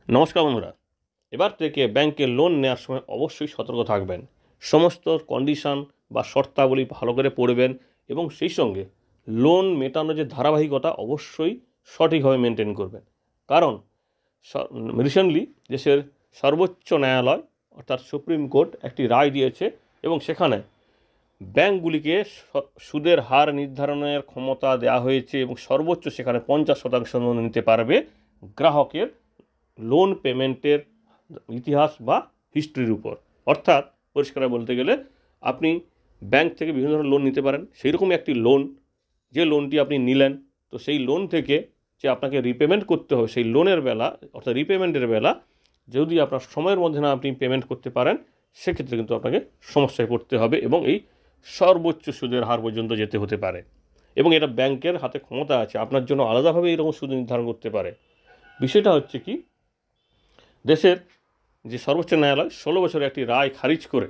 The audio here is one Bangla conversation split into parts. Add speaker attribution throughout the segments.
Speaker 1: নমস্কার বন্ধুরা। এবার থেকে ব্যাংকে লোন নেওয়ার সময় অবশ্যই সতর্ক থাকবেন। সমস্ত কন্ডিশন বা শর্তাবলী ভালো করে পড়বেন এবং সেই সঙ্গে লোন মেটানোর যে ধারাবাহিকতা অবশ্যই সঠিকভাবে মেনটেন করবেন। কারণ রিসেন্টলি দেশের সর্বোচ্চ ন্যায়ালয় অর্থাৎ সুপ্রিম কোর্ট একটি রায় দিয়েছে এবং সেখানে ব্যাংকগুলিকে সুদের হার নির্ধারণের ক্ষমতা দেওয়া হয়েছে এবং সর্বোচ্চ সেখানে 50% লোন নিতে পারবে গ্রাহকের লোন পেমেন্টের ইতিহাস বা হিস্ট্রির উপর। অর্থাৎ পরিষ্কার বলতে গেলে আপনি ব্যাংক থেকে বিভিন্ন ধরনের লোন নিতে পারেন, সেই রকমই একটি লোন, যে লোনটি আপনি নিলেন, তো সেই লোন থেকে যে আপনাকে রিপেমেন্ট করতে হবে সেই লোনের বেলা অর্থাৎ রিপেমেন্টের বেলা যদি আপনার সময়ের মধ্যে না আপনি পেমেন্ট করতে পারেন সেক্ষেত্রে কিন্তু আপনাকে সমস্যায় পড়তে হবে এবং এই সর্বোচ্চ সুদের হার পর্যন্ত যেতে হতে পারে। এবং এটা ব্যাংকের হাতে ক্ষমতা আছে, আপনার জন্য আলাদাভাবে এরকম সুদ নির্ধারণ করতে পারে। বিষয়টা হচ্ছে কি, দেশের যে সর্বোচ্চ ন্যায়ালয় 16 বছরের একটি রায় খারিজ করে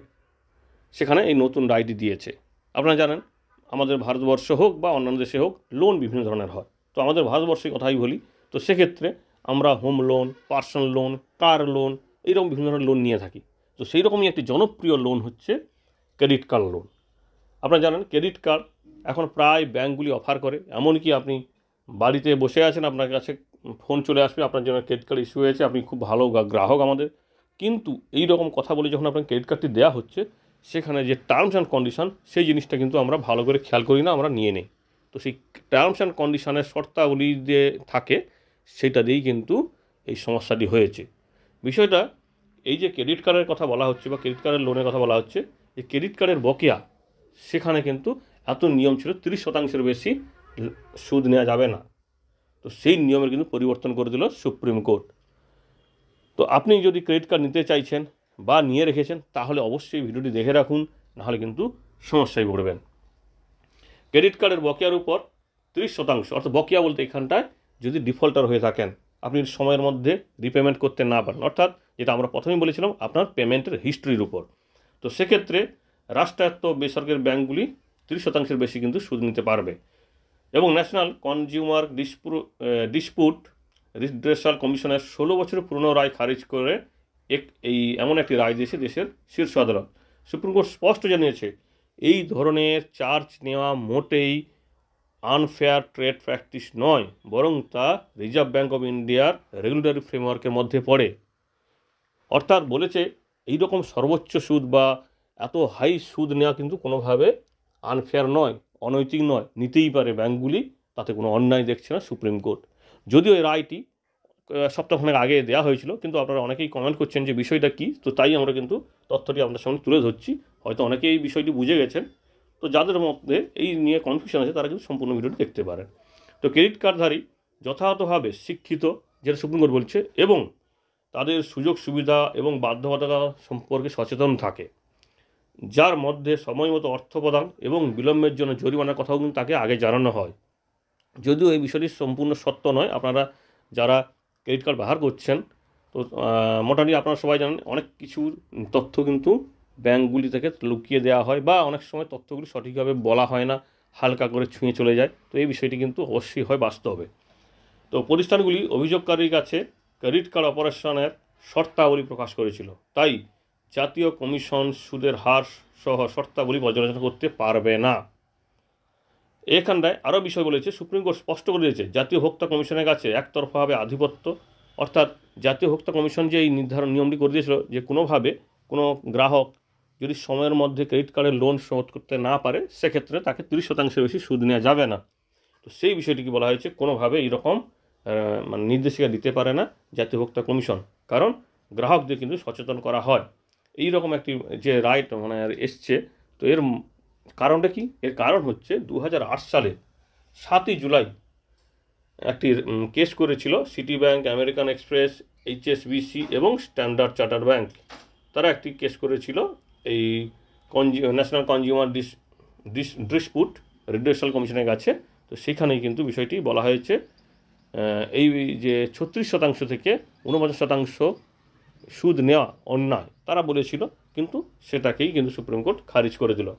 Speaker 1: সেখানে এই নতুন রায়টি দিয়েছে। আপনারা জানেন আমাদের ভারতবর্ষ হোক বা অন্যান্য দেশে হোক লোন বিভিন্ন ধরনের হয়। তো আমাদের ভারতবর্ষের কথাই বলি, তো সেক্ষেত্রে আমরা home loan, personal loan, car loan, এইরকম বিভিন্ন ধরনের লোন নিয়ে থাকি। তো সেই রকমই একটি জনপ্রিয় লোন হচ্ছে ক্রেডিট কার্ড লোন। আপনারা জানেন ক্রেডিট কার্ড এখন প্রায় ব্যাঙ্কগুলি অফার করে, এমনকি আপনি বাড়িতে বসে আছেন, আপনার কাছে ফোন চলে আসবে আপনার জন্য ক্রেডিট কার্ড ইস্যু হয়েছে, আপনি খুব ভালো গ্রাহক আমাদের। কিন্তু এই রকম কথা বলে যখন আপনার ক্রেডিট কার্ডটি দেওয়া হচ্ছে সেখানে যে টার্মস অ্যান্ড কন্ডিশন সেই জিনিসটা কিন্তু আমরা ভালো করে খেয়াল করি না, আমরা নিয়ে নিই। তো সেই টার্মস অ্যান্ড কন্ডিশনের শর্তাবলী যে থাকে সেটা দিয়েই কিন্তু এই সমস্যাটি হয়েছে। বিষয়টা এই যে ক্রেডিট কার্ডের কথা বলা হচ্ছে বা ক্রেডিট কার্ডের লোনের কথা বলা হচ্ছে, এই ক্রেডিট কার্ডের বকেয়া সেখানে কিন্তু এত নিয়ম ছিল 30%-এর বেশি সুদ নেওয়া যাবে না। তো সেই নিয়মের কিন্তু পরিবর্তন করে দিল সুপ্রিম কোর্ট। তো আপনি যদি ক্রেডিট কার্ড নিতে চাইছেন বা নিয়ে রেখেছেন তাহলে অবশ্যই ভিডিওটি দেখে রাখুন, নাহলে কিন্তু সমস্যায় পড়বেন। ক্রেডিট কার্ডের বকেয়ার উপর 30% অর্থাৎ বকেয়া বলতে এখানটায় যদি ডিফল্টার হয়ে থাকেন, আপনি সময়ের মধ্যে রিপেমেন্ট করতে না পারেন, অর্থাৎ যেটা আমরা প্রথমেই বলেছিলাম আপনার পেমেন্টের হিস্ট্রির উপর, তো সেক্ষেত্রে রাষ্ট্রায়ত্ত বেসরকারি ব্যাঙ্কগুলি 30%-এর বেশি কিন্তু সুদ নিতে পারবে। এবং ন্যাশনাল কনজিউমার ডিসপুট রিড্রেসাল কমিশনের 16 বছরের পুরনো রায় খারিজ করে এমন একটি রায় দিয়েছে দেশের শীর্ষ আদালত। সুপ্রিম কোর্ট স্পষ্ট জানিয়েছে এই ধরনের চার্জ নেওয়া মোটেই আনফেয়ার ট্রেড প্র্যাকটিস নয়, বরং তা রিজার্ভ ব্যাঙ্ক অফ ইন্ডিয়ার রেগুলেটরি ফ্রেমওয়ার্কের মধ্যে পড়ে। অর্থাৎ বলেছে এই রকম সর্বোচ্চ সুদ বা এত হাই সুদ নেওয়া কিন্তু কোনোভাবে আনফেয়ার নয়, অনৈতিক নয়, নিতেই পারে ব্যাঙ্কগুলি, তাতে কোনো অন্যায় দেখছে না সুপ্রিম কোর্ট। যদিও এই রায়টি সপ্তাহখানেক আগে দেওয়া হয়েছিল, কিন্তু আপনারা অনেকেই কমেন্ট করছেন যে বিষয়টা কী, তো তাই আমরা কিন্তু তথ্যটি আপনার সামনে তুলে ধরছি। হয়তো অনেকেই এই বিষয়টি বুঝে গেছেন, তো যাদের মধ্যে এই নিয়ে কনফিউশন আছে তারা কিন্তু সম্পূর্ণ ভিডিওটি দেখতে পারেন। তো ক্রেডিট কার্ডধারী যথাযথভাবে শিক্ষিত, যেটা সুপ্রিম কোর্ট বলছে, এবং তাদের সুযোগ সুবিধা এবং বাধ্যবাধকতা সম্পর্কে সচেতন থাকে, যার মধ্যে সময়মতো অর্থ প্রদান এবং বিলম্বের জন্য জরিমানার কথাও কিন্তু তাকে আগে জানানো হয়। যদিও এই বিষয়টি সম্পূর্ণ সত্য নয়, আপনারা যারা ক্রেডিট কার্ড ব্যবহার করছেন তো মোটামুটি আপনারা সবাই জানেন অনেক কিছু তথ্য কিন্তু ব্যাঙ্কগুলি থেকে লুকিয়ে দেওয়া হয় বা অনেক সময় তথ্যগুলি সঠিকভাবে বলা হয় না, হালকা করে ছুঁয়ে চলে যায়। তো এই বিষয়টি কিন্তু অবশ্যই হয় বাস্তবে। তো প্রতিষ্ঠানগুলি অভিযোগকারীর কাছে ক্রেডিট কার্ড অপারেশনের শর্তাবলী প্রকাশ করেছিল, তাই জাতীয় কমিশন সুদের হার সহ শর্তাবলী পর্যালোচনা করতে পারবে না। এখানটায় আরও বিষয় বলেছে, সুপ্রিম কোর্ট স্পষ্ট করে দিয়েছে জাতীয় ভোক্তা কমিশনের কাছে একতরফাভাবে আধিপত্য, অর্থাৎ জাতীয় ভোক্তা কমিশন যে এই নির্ধারণ নিয়মটি করে দিয়েছিল যে কোনোভাবে কোনো গ্রাহক যদি সময়ের মধ্যে ক্রেডিট কার্ডের লোন শোধ করতে না পারে সেক্ষেত্রে তাকে 30%-এর বেশি সুদ নেওয়া যাবে না। তো সেই বিষয়টিকে বলা হয়েছে কোনোভাবে এইরকম মানে নির্দেশিকা দিতে পারে না জাতীয় ভোক্তা কমিশন, কারণ গ্রাহকদের কিন্তু সচেতন করা হয়। এই রকম একটি যে রাইট মানে এসছে, তো এর কারণটা কি? এর কারণ হচ্ছে 2008 সালে 7ই জুলাই একটি কেস করেছিল city bank, American express, HSBC এবং স্ট্যান্ডার্ড চার্টার্ড ব্যাংক। তারা একটি কেস করেছিল এই ন্যাশনাল কনজিউমার ডিসপুট রিড্রেসাল কমিশনের কাছে। তো সেখানেই কিন্তু বিষয়টি বলা হয়েছে এই যে 36% থেকে 49% সুদ নেওয়া অন্যায় তারা বলেছিল, কিন্তু সেটাকেই কিন্তু সুপ্রিম কোর্ট খারিজ করে দিল।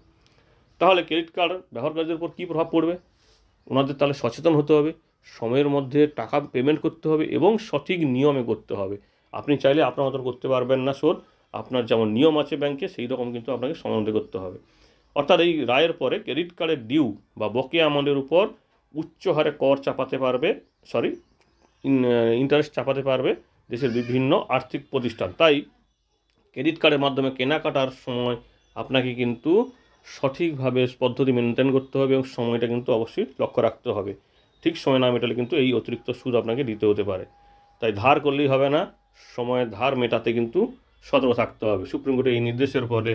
Speaker 1: তাহলে ক্রেডিট কার্ড ব্যবহারকারীদের উপর কী প্রভাব পড়বে? ওনাদের তাহলে সচেতন হতে হবে, সময়ের মধ্যে টাকা পেমেন্ট করতে হবে এবং সঠিক নিয়মে করতে হবে। আপনি চাইলে আপনার মতন করতে পারবেন না শোধ, আপনার যেমন নিয়ম আছে ব্যাংকে সেই রকম কিন্তু আপনাকে সময় মতো করতে হবে। অর্থাৎ এই রায়ের পরে ক্রেডিট কার্ডের ডিউ বা বকেয়া অ্যামাউন্টের উপর উচ্চ হারে কর চাপাতে পারবে, ইন্টারেস্ট চাপাতে পারবে দেশের বিভিন্ন আর্থিক প্রতিষ্ঠান। তাই ক্রেডিট কার্ডের মাধ্যমে কেনাকাটার সময় আপনাকে কিন্তু সঠিকভাবে পদ্ধতি মেনটেন করতে হবে এবং সময়টা কিন্তু অবশ্যই লক্ষ্য রাখতে হবে। ঠিক সময় না মেটালে কিন্তু এই অতিরিক্ত সুদ আপনাকে দিতে হতে পারে। তাই ধার করলেই হবে না, সময়ে ধার মেটাতে কিন্তু সতর্ক থাকতে হবে। সুপ্রিম কোর্টের এই নির্দেশের পরে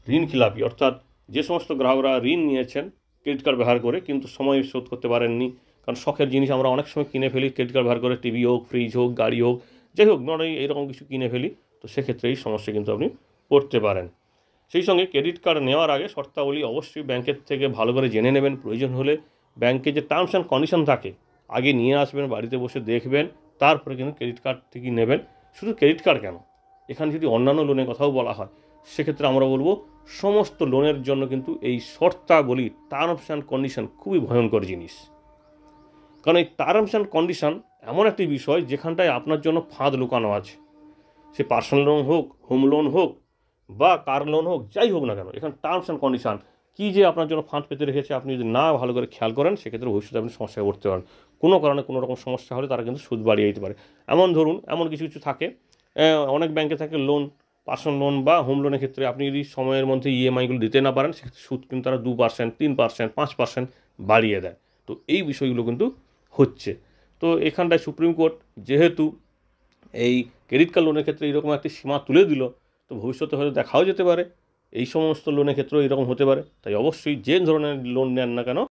Speaker 1: ঋণ খিলাপি অর্থাৎ যে সমস্ত গ্রাহকরা ঋণ নিয়েছেন ক্রেডিট কার্ড ব্যবহার করে কিন্তু সময় শোধ করতে পারেননি, কারণ শখের জিনিস আমরা অনেক সময় কিনে ফেলি ক্রেডিট কার্ড ব্যবহার করে, টিভি হোক, ফ্রিজ হোক, গাড়ি হোক, যাই হোক নয় এইরকম কিছু কিনে ফেলি, তো সেক্ষেত্রে এই সমস্যা কিন্তু আপনি পড়তে পারেন। সেই সঙ্গে ক্রেডিট কার্ড নেওয়ার আগে শর্তাবলী অবশ্যই ব্যাংকের থেকে ভালো করে জেনে নেবেন। প্রয়োজন হলে ব্যাংকে যে টার্মস অ্যান্ড কন্ডিশন থাকে আগে নিয়ে আসবেন, বাড়িতে বসে দেখবেন, তারপরে কিন্তু ক্রেডিট কার্ড থেকে নেবেন। শুধু ক্রেডিট কার্ড কেন, এখানে যদি অন্যান্য লোনের কথাও বলা হয় সেক্ষেত্রে আমরা বলবো সমস্ত লোনের জন্য কিন্তু এই শর্তাবলী টার্মস অ্যান্ড কন্ডিশন খুবই ভয়ঙ্কর জিনিস। কারণ এই টার্মস অ্যান্ড কন্ডিশন এমন একটি বিষয় যেখানটায় আপনার জন্য ফাঁদ লুকানো আছে। সে পার্সোনাল লোন হোক, হোম লোন হোক বা কার লোন হোক, যাই হোক না কেন, এখানে টার্মস অ্যান্ড কন্ডিশন কী যে আপনার জন্য ফাঁদ পেতে রেখেছে, আপনি যদি না ভালো করে খেয়াল করেন সেক্ষেত্রে ভবিষ্যতে আপনি সমস্যায় পড়তে পারেন। কোনো কারণে কোনো রকম সমস্যা হলে তারা কিন্তু সুদ বাড়িয়ে দিতে পারে। এমন ধরুন এমন কিছু কিছু থাকে, অনেক ব্যাংকে থাকে লোন, পার্সোনাল লোন বা হোম লোনের ক্ষেত্রে আপনি যদি সময়ের মধ্যে ইএমআইগুলো দিতে না পারেন সেক্ষেত্রে সুদ কিন্তু তারা 2%, 3%, 5% বাড়িয়ে দেয়। তো এই বিষয়গুলো কিন্তু হচ্ছে। তো এখানটায় সুপ্রিম কোর্ট যেহেতু এই ক্রেডিট কার্ড লোনের ক্ষেত্রে এইরকম একটি সীমা তুলে দিল, তো ভবিষ্যতে হয়তো দেখাও যেতে পারে এই সমস্ত লোনের ক্ষেত্রেও এরকম হতে পারে। তাই অবশ্যই যে ধরনের লোন নেন না কেন